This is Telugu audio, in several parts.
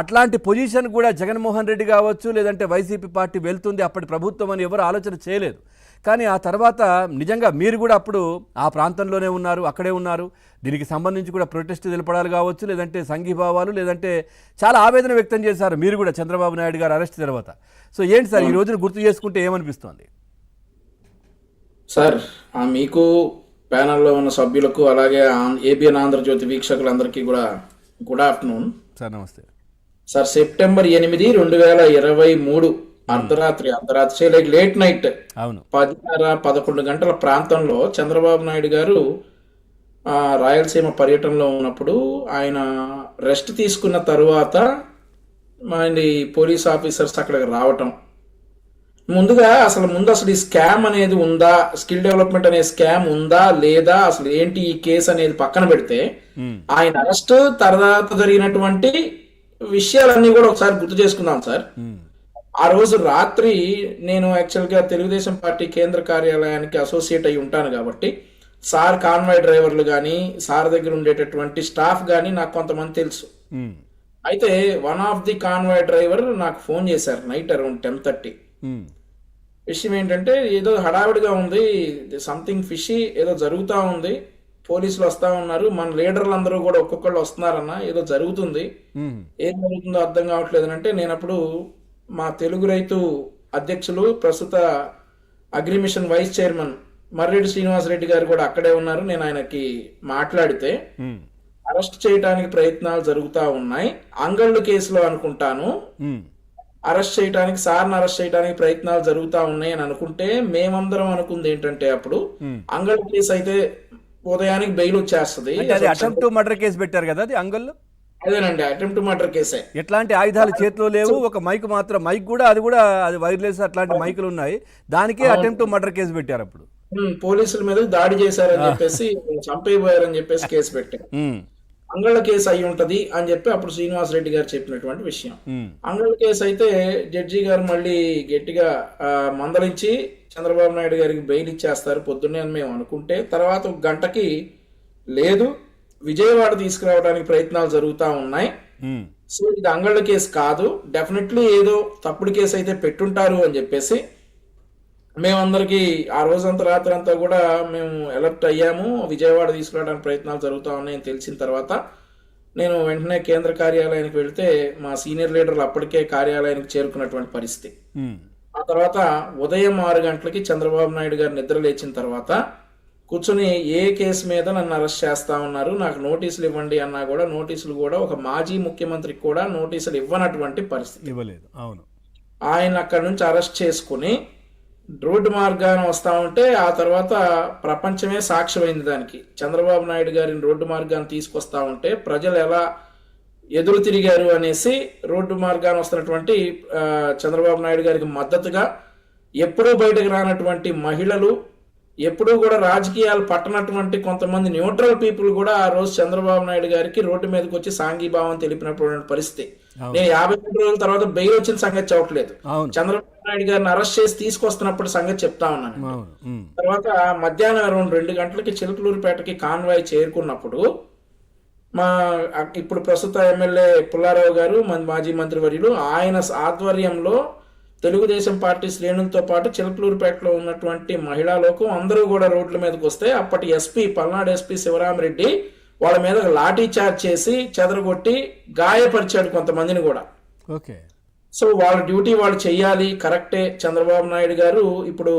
అట్లాంటి పొజిషన్ కూడా జగన్మోహన్ రెడ్డి కావచ్చు, లేదంటే వైసీపీ పార్టీ వెళ్తుంది అప్పటి ప్రభుత్వం అని ఎవరు ఆలోచన చేయలేదు. కానీ ఆ తర్వాత నిజంగా మీరు కూడా అప్పుడు ఆ ప్రాంతంలోనే ఉన్నారు, అక్కడే ఉన్నారు. దీనికి సంబంధించి కూడా ప్రొటెస్ట్ తెలపడాలు కావచ్చు, లేదంటే సంఘీభావాలు, లేదంటే చాలా ఆవేదన వ్యక్తం చేశారు మీరు కూడా చంద్రబాబు నాయుడు గారు అరెస్ట్ తర్వాత. సో ఏంటి సార్ ఈ రోజును గుర్తు చేసుకుంటే ఏమనిపిస్తోంది సార్? మీకు ప్యానల్లో ఉన్న సభ్యులకు అలాగే ఏబిఎన్ ఆంధ్రజ్యోతి వీక్షకులందరికీ కూడా గుడ్ ఆఫ్టర్నూన్ సార్. నమస్తే సార్. సెప్టెంబర్ 8, 2023 అర్ధరాత్రి లైక్ లేట్ నైట్ 10:30-11 గంటల ప్రాంతంలో చంద్రబాబు నాయుడు గారు రాయలసీమ పర్యటనలో ఉన్నప్పుడు ఆయన రెస్ట్ తీసుకున్న తరువాత పోలీస్ ఆఫీసర్స్ అక్కడికి రావటం, ముందు అసలు ఈ స్కామ్ అనేది ఉందా, స్కిల్ డెవలప్మెంట్ అనే స్కామ్ ఉందా లేదా, అసలు ఏంటి ఈ కేసు అనేది పక్కన పెడితే ఆయన అరెస్ట్ తర్వాత జరిగినటువంటి విషయాలన్నీ కూడా ఒకసారి గుర్తు చేసుకుందాం సార్. ఆ రోజు రాత్రి నేను యాక్చువల్గా తెలుగుదేశం పార్టీ కేంద్ర కార్యాలయానికి అసోసియేట్ అయి ఉంటాను కాబట్టి సార్ కాన్వాయ్ డ్రైవర్లు కానీ సార్ దగ్గర ఉండేటటువంటి స్టాఫ్ కానీ నాకు కొంతమంది తెలుసు. అయితే one of the convoy driver నాకు ఫోన్ చేశారు నైట్ అరౌండ్ 10:30. విషయం ఏంటంటే ఏదో హడావిడిగా ఉంది, సంథింగ్ ఫిషీ ఏదో జరుగుతూ ఉంది, పోలీసులు వస్తా ఉన్నారు, మన లీడర్లు అందరూ కూడా ఒక్కొక్కళ్ళు వస్తున్నారన్న, ఏదో జరుగుతుంది, ఏం జరుగుతుందో అర్థం కావట్లేదు అంటే నేను అప్పుడు మా తెలుగు రైతు అధ్యక్షులు ప్రస్తుత agri mission vice chairman Marreddy Srinivasa Reddy గారు కూడా అక్కడే ఉన్నారు. నేను ఆయనకి మాట్లాడితే అరెస్ట్ చేయడానికి ప్రయత్నాలు జరుగుతూ ఉన్నాయి, అంగళ్ళు కేసులో అనుకుంటాను అరెస్ట్ చేయడానికి, సార్ని అరెస్ట్ చేయడానికి ప్రయత్నాలు జరుగుతూ ఉన్నాయి అని అనుకుంటే, మేమందరం అనుకుంది ఏంటంటే అప్పుడు అంగళ్ళు కేసు అయితే ఉదయానికి బెయిల్ వచ్చేస్తుంది. అటెంప్ట్ మర్డర్ కేసు పెట్టారు కదా అది అంగళ్ళు. అదేనండి, అటెంప్ట్ మర్డర్ కేసే. ఎట్లాంటి ఆయుధాలు చేతిలో లేవు, ఒక మైక్ మాత్రం, మైక్ కూడా అది వైర్లెస్ అట్లాంటి మైకులు ఉన్నాయి, దానికే అటెంప్ట్ మర్డర్ కేసు పెట్టారు. అప్పుడు పోలీసుల మీద దాడి చేశారని చెప్పేసి, చంపేయబోయారని చెప్పేసి కేసు పెట్టారు. అంగళ్ళ కేసు అయి ఉంటది అని చెప్పి అప్పుడు శ్రీనివాసరెడ్డి గారు చెప్పినటువంటి విషయం. అంగళ్ళ కేసు అయితే జడ్జి గారు మళ్ళీ గట్టిగా మందలించి చంద్రబాబు నాయుడు గారికి బెయిల్ ఇచ్చేస్తారు పొద్దున్నే అని మేము అనుకుంటే, తర్వాత ఒక గంటకి లేదు విజయవాడ తీసుకురావడానికి ప్రయత్నాలు జరుగుతూ ఉన్నాయి, సో ఇది అంగళ్ళ కేసు కాదు, డెఫినెట్లీ ఏదో తప్పుడు కేసు అయితే పెట్టుంటారు అని చెప్పేసి మేమందరికి ఆ రోజంతా రాత్రి అంతా కూడా మేము అలర్ట్ అయ్యాము. విజయవాడ తీసుకురావడానికి ప్రయత్నాలు జరుగుతూ ఉన్నాయని తెలిసిన తర్వాత నేను వెంటనే కేంద్ర కార్యాలయానికి వెళితే మా సీనియర్ లీడర్లు అప్పటికే కార్యాలయానికి చేరుకున్నటువంటి పరిస్థితి. ఆ తర్వాత ఉదయం 6 గంటలకి చంద్రబాబు నాయుడు గారు నిద్ర లేచిన తర్వాత కూర్చొని ఏ కేసు మీద నన్ను అరెస్ట్ చేస్తా ఉన్నారు, నాకు నోటీసులు ఇవ్వండి అన్నా కూడా నోటీసులు కూడా ఒక మాజీ ముఖ్యమంత్రికి కూడా నోటీసులు ఇవ్వనటువంటి పరిస్థితి. ఇవ్వలేదు. అవును. ఆయన అక్కడి నుంచి అరెస్ట్ చేసుకుని రోడ్డు మార్గాన వస్తా ఉంటే ఆ తర్వాత ప్రపంచమే సాక్ష్యమైంది దానికి. చంద్రబాబు నాయుడు గారిని రోడ్డు మార్గాన్ని తీసుకొస్తా ఉంటే ప్రజలు ఎలా ఎదురు తిరిగారు అనేసి రోడ్డు మార్గాన వస్తున్నటువంటి చంద్రబాబు నాయుడు గారికి మద్దతుగా ఎప్పుడూ బయటకు రానటువంటి మహిళలు, ఎప్పుడూ కూడా రాజకీయాలు పట్టనటువంటి కొంతమంది న్యూట్రల్ పీపుల్ కూడా ఆ రోజు చంద్రబాబు నాయుడు గారికి రోడ్డు మీదకి వచ్చి సాంఘీభావం తెలిపినటువంటి పరిస్థితి. నేను 53 రోజుల తర్వాత బెయిల్ వచ్చిన సంగతి చెప్పట్లేదు, చంద్రబాబు నాయుడు గారిని అరెస్ట్ చేసి తీసుకొస్తున్నప్పుడు సంగతి చెప్తా ఉన్నాను. తర్వాత మధ్యాహ్నం అరౌండ్ 2 గంటలకి చిలకలూరుపేటకి కాన్వాయ్ చేరుకున్నప్పుడు మా ఇప్పుడు ప్రస్తుత ఎమ్మెల్యే పుల్లారావు గారు, మాజీ మంత్రివర్యులు, ఆయన ఆధ్వర్యంలో తెలుగుదేశం పార్టీ శ్రేణులతో పాటు చిలకలూరుపేటలో ఉన్నటువంటి మహిళా లోకం అందరూ కూడా రోడ్ల మీదకి వస్తే అప్పటి ఎస్పీ పల్నాడు ఎస్పీ శివరామరెడ్డి వాళ్ళ మీద లాఠీ చార్జ్ చేసి చెదరగొట్టి గాయపరిచాడు కొంతమందిని కూడా. ఓకే. సో వాళ్ళ డ్యూటీ వాళ్ళు చెయ్యాలి, కరెక్టే. చంద్రబాబు నాయుడు గారు ఇప్పుడు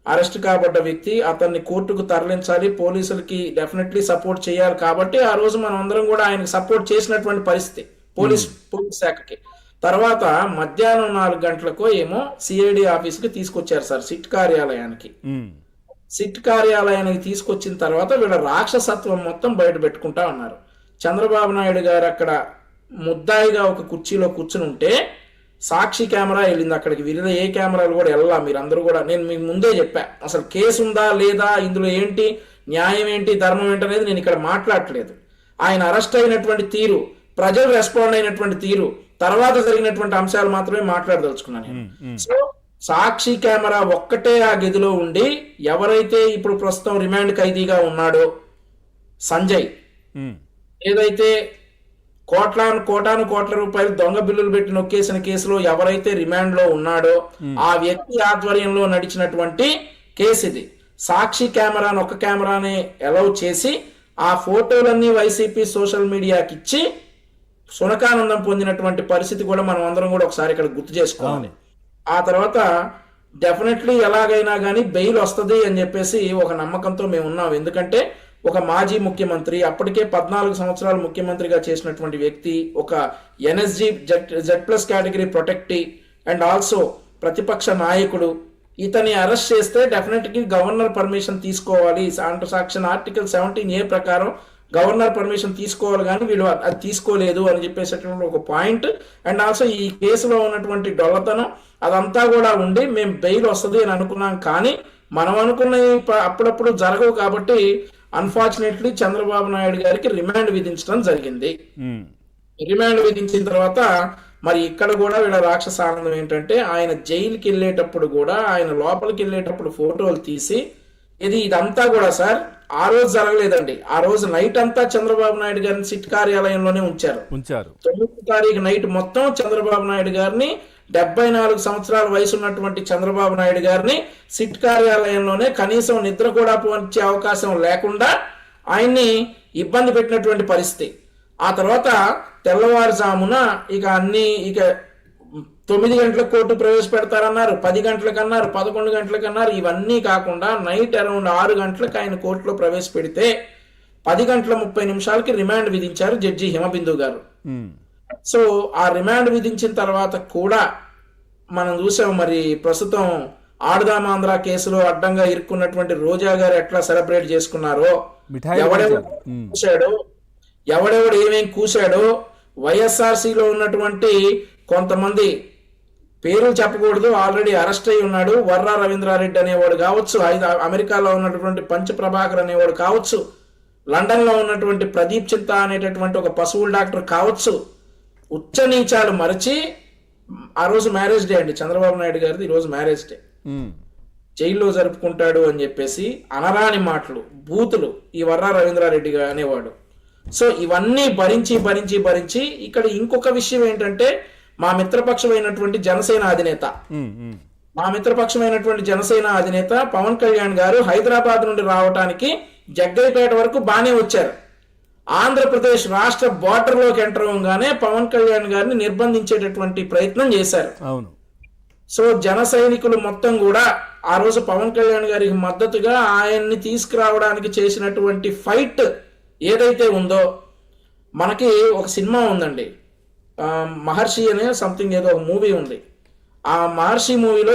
అరెస్ట్ కాబడ్డ వ్యక్తి, అతన్ని కోర్టుకు తరలించాలి, పోలీసులకి డెఫినెట్లీ సపోర్ట్ చేయాలి. కాబట్టి ఆ రోజు మనం అందరం కూడా ఆయనకు సపోర్ట్ చేసినటువంటి పరిస్థితి పోలీస్ శాఖకి. తర్వాత మధ్యాహ్నం 4 గంటలకు ఏమో సిఐడి ఆఫీస్కి తీసుకొచ్చారు సార్, సిట్ కార్యాలయానికి. సిట్ కార్యాలయానికి తీసుకొచ్చిన తర్వాత వీళ్ళ రాక్షసత్వం మొత్తం బయట పెట్టుకుంటా ఉన్నారు. చంద్రబాబు నాయుడు గారు అక్కడ ముద్దాయిగా ఒక కుర్చీలో కూర్చుని ఉంటే సాక్షి కెమెరా వెళ్ళింది అక్కడికి. వీరిలో ఏ కెమెరాలు కూడా వెళ్ళా. మీరందరూ కూడా, నేను మీకు ముందే చెప్పా, అసలు కేసు ఉందా లేదా, ఇందులో ఏంటి న్యాయం ఏంటి ధర్మం ఏంటి అనేది నేను ఇక్కడ మాట్లాడట్లేదు. ఆయన అరెస్ట్ అయినటువంటి తీరు, ప్రజలు రెస్పాండ్ అయినటువంటి తీరు, తర్వాత జరిగినటువంటి అంశాలు మాత్రమే మాట్లాడదలుచుకున్నాను. సో సాక్షి కెమెరా ఒక్కటే ఆ గదిలో ఉండి ఎవరైతే ఇప్పుడు ప్రస్తుతం రిమాండ్ ఖైదీగా ఉన్నాడో సంజయ్, ఏదైతే కోటాను కోట్ల రూపాయలు దొంగ బిల్లులు పెట్టి నొక్కేసిన కేసులో ఎవరైతే రిమాండ్ లో ఉన్నాడో ఆ వ్యక్తి ఆధ్వర్యంలో నడిచినటువంటి కేసు ఇది. సాక్షి కెమెరాను ఒక కెమెరాని అలౌ చేసి ఆ ఫోటోలన్నీ వైసీపీ సోషల్ మీడియాకి ఇచ్చి సునకానందం పొందినటువంటి పరిస్థితి కూడా మనం అందరం కూడా ఒకసారి ఇక్కడ గుర్తు చేసుకోవాలి. ఆ తర్వాత డెఫినెట్లీ ఎలాగైనా కానీ బెయిల్ వస్తుంది అని చెప్పేసి ఒక నమ్మకంతో మేము ఉన్నాం. ఎందుకంటే ఒక మాజీ ముఖ్యమంత్రి, అప్పటికే 14 సంవత్సరాలు ముఖ్యమంత్రిగా చేసినటువంటి వ్యక్తి, ఒక NSG Z+ category protectee and also ప్రతిపక్ష నాయకుడు, ఇతని అరెస్ట్ చేస్తే డెఫినెట్లీ గవర్నర్ పర్మిషన్ తీసుకోవాలి. సెక్షన్ ఆర్టికల్ 17A ప్రకారం గవర్నర్ పర్మిషన్ తీసుకోవాలి, కానీ వీళ్ళు అది తీసుకోలేదు అని చెప్పేసేటువంటి ఒక పాయింట్. అండ్ ఆల్సో ఈ కేసులో ఉన్నటువంటి డొల్లతనం అదంతా కూడా ఉండి మేము బెయిల్ వస్తుంది అని అనుకున్నాం. కానీ మనం అనుకున్నవి అప్పుడప్పుడు జరగవు కాబట్టి అన్ఫార్చునేట్లీ చంద్రబాబు నాయుడు గారికి రిమాండ్ విధించడం జరిగింది. రిమాండ్ విధించిన తర్వాత మరి ఇక్కడ కూడా వీళ్ళ రాక్షస ఆనందం ఏంటంటే ఆయన జైలుకి వెళ్ళేటప్పుడు కూడా, ఆయన లోపలికి వెళ్ళేటప్పుడు ఫోటోలు తీసి ఇదంతా కూడా సార్ ఆ రోజు జరగలేదండి. ఆ రోజు నైట్ అంతా చంద్రబాబు నాయుడు గారిని సిట్ కార్యాలయంలోనే ఉంచారు. 9వ తారీఖు నైట్ మొత్తం చంద్రబాబు నాయుడు గారిని, 74 సంవత్సరాల వయసు ఉన్నటువంటి చంద్రబాబు నాయుడు గారిని సిట్ కార్యాలయంలోనే కనీసం నిద్ర కూడా పోంచే అవకాశం లేకుండా ఆయన్ని ఇబ్బంది పెట్టినటువంటి పరిస్థితి. ఆ తర్వాత తెల్లవారుజామున ఇక 9 గంటలకు కోర్టు ప్రవేశపెడతారన్నారు, 10 గంటలకు అన్నారు, 11 గంటలకు అన్నారు. ఇవన్నీ కాకుండా నైట్ అరౌండ్ 6 గంటలకు ఆయన కోర్టులో ప్రవేశపెడితే 10:30 రిమాండ్ విధించారు జడ్జి హిమబిందు గారు. సో ఆ రిమాండ్ విధించిన తర్వాత కూడా మనం చూసాం మరి ప్రస్తుతం ఆడుదామాంధ్ర కేసులో అడ్డంగా ఇరుక్కున్నటువంటి రోజా గారు ఎట్లా సెలబ్రేట్ చేసుకున్నారో, ఎవడెవడు ఏమేం కూశాడో, వైఎస్ఆర్సీలో ఉన్నటువంటి కొంతమంది పేర్లు చెప్పకూడదు, ఆల్రెడీ అరెస్ట్ అయి ఉన్నాడు, వర్రా రవీంద్రారెడ్డి అనేవాడు కావచ్చు, అమెరికాలో ఉన్నటువంటి పంచ ప్రభాకర్ అనేవాడు కావచ్చు, లండన్ లో ఉన్నటువంటి ప్రదీప్ చింత అనేటటువంటి ఒక పశువుల డాక్టర్ కావచ్చు, ఉచ్చ నీచాలు మరచి ఆ రోజు మ్యారేజ్ డే అండి చంద్రబాబు నాయుడు గారిది, ఈ రోజు మ్యారేజ్ డే, జైల్లో జరుపుకుంటాడు అని చెప్పేసి అనరాని మాటలు, బూతులు ఈ వర్రా రవీంద్రారెడ్డి అనేవాడు. సో ఇవన్నీ భరించి భరించి భరించి ఇక్కడ ఇంకొక విషయం ఏంటంటే మా మిత్రపక్షమైనటువంటి జనసేన అధినేత పవన్ కళ్యాణ్ గారు హైదరాబాద్ నుండి రావడానికి జగ్గైపేట వరకు బానే వచ్చారు. ఆంధ్రప్రదేశ్ రాష్ట్ర బార్డర్ లోకి ఎంటర్ అవగానే పవన్ కళ్యాణ్ గారిని నిర్బంధించేటటువంటి ప్రయత్నం చేశారు. అవును. సో జన సైనికులు మొత్తం కూడా ఆ రోజు పవన్ కళ్యాణ్ గారికి మద్దతుగా ఆయన్ని తీసుకురావడానికి చేసినటువంటి ఫైట్ ఏదైతే ఉందో, మనకి ఒక సినిమా ఉందండి, మహర్షి అనే సంథింగ్ ఏదో ఒక మూవీ ఉంది. ఆ మహర్షి మూవీలో